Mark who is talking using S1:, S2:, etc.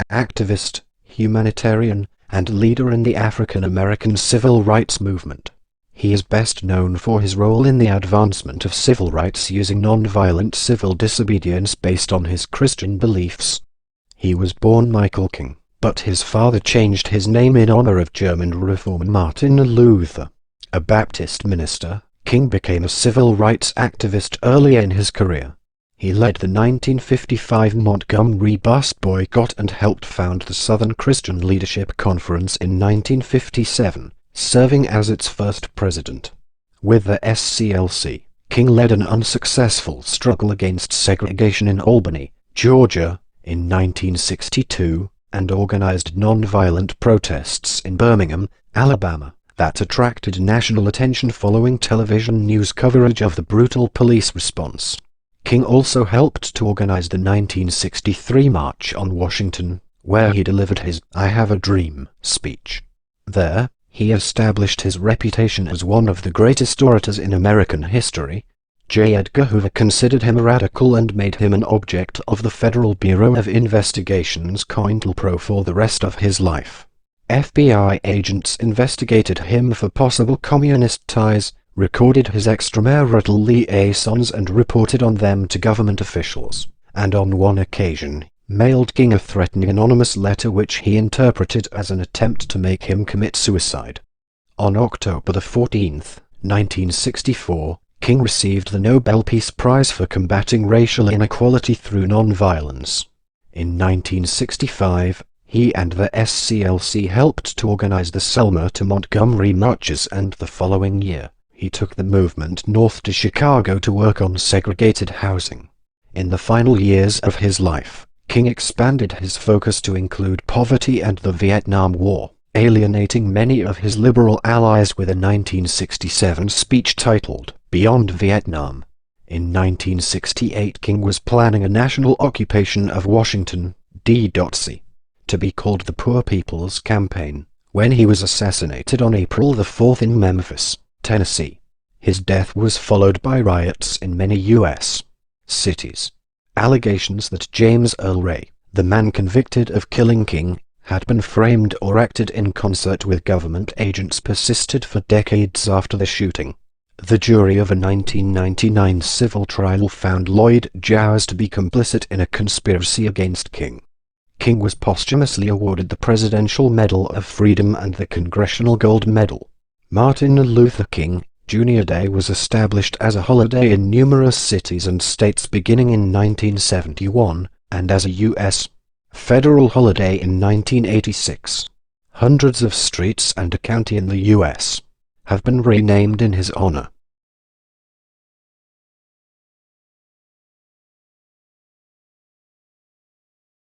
S1: activist, humanitarian, and leader in the African American civil rights movement. He is best known for his role in the advancement of civil rights using nonviolent civil disobedience based on his Christian beliefs. He was born Michael King, but his father changed his name in honor of German reformer Martin Luther. A Baptist minister, King became a civil rights activist early in his career. He led the 1955 Montgomery bus boycott and helped found the Southern Christian Leadership Conference in 1957, serving as its first president. With the SCLC, King led an unsuccessful struggle against segregation in Albany, Georgia, in 1962, and organized nonviolent protests in Birmingham, Alabama, that attracted national attention following television news coverage of the brutal police response. King also helped to organize the 1963 March on Washington, where he delivered his "I Have a Dream" speech. There, he established his reputation as one of the greatest orators in American history. J. Edgar Hoover considered him a radical and made him an object of the Federal Bureau of Investigation's COINTELPRO for the rest of his life. FBI agents investigated him for possible communist ties, recorded his extramarital liaisons and reported on them to government officials, and on one occasion, mailed King a threatening anonymous letter which he interpreted as an attempt to make him commit suicide. On October 14, 1964, King received the Nobel Peace Prize for combating racial inequality through nonviolence. In 1965, he and the SCLC helped to organize the Selma to Montgomery marches, and the following year, he took the movement north to Chicago to work on segregated housing. In the final years of his life, King expanded his focus to include poverty and the Vietnam War, alienating many of his liberal allies with a 1967 speech titled "Beyond Vietnam." In 1968, King was planning a national occupation of Washington, D.C., to be called the Poor People's Campaign, when he was assassinated on April 4 in Memphis, Tennessee. His death was followed by riots in many U.S. cities. Allegations that James Earl Ray, the man convicted of killing King, had been framed or acted in concert with government agents persisted for decades after the shooting. The jury of a 1999 civil trial found Lloyd George to be complicit in a conspiracy against King. King was posthumously awarded the Presidential Medal of Freedom and the Congressional Gold Medal. Martin Luther King, Jr. Day was established as a holiday in numerous cities and states beginning in 1971, and as a U.S. federal holiday in 1986. Hundreds of streets and a county in the U.S. have been renamed in his honor.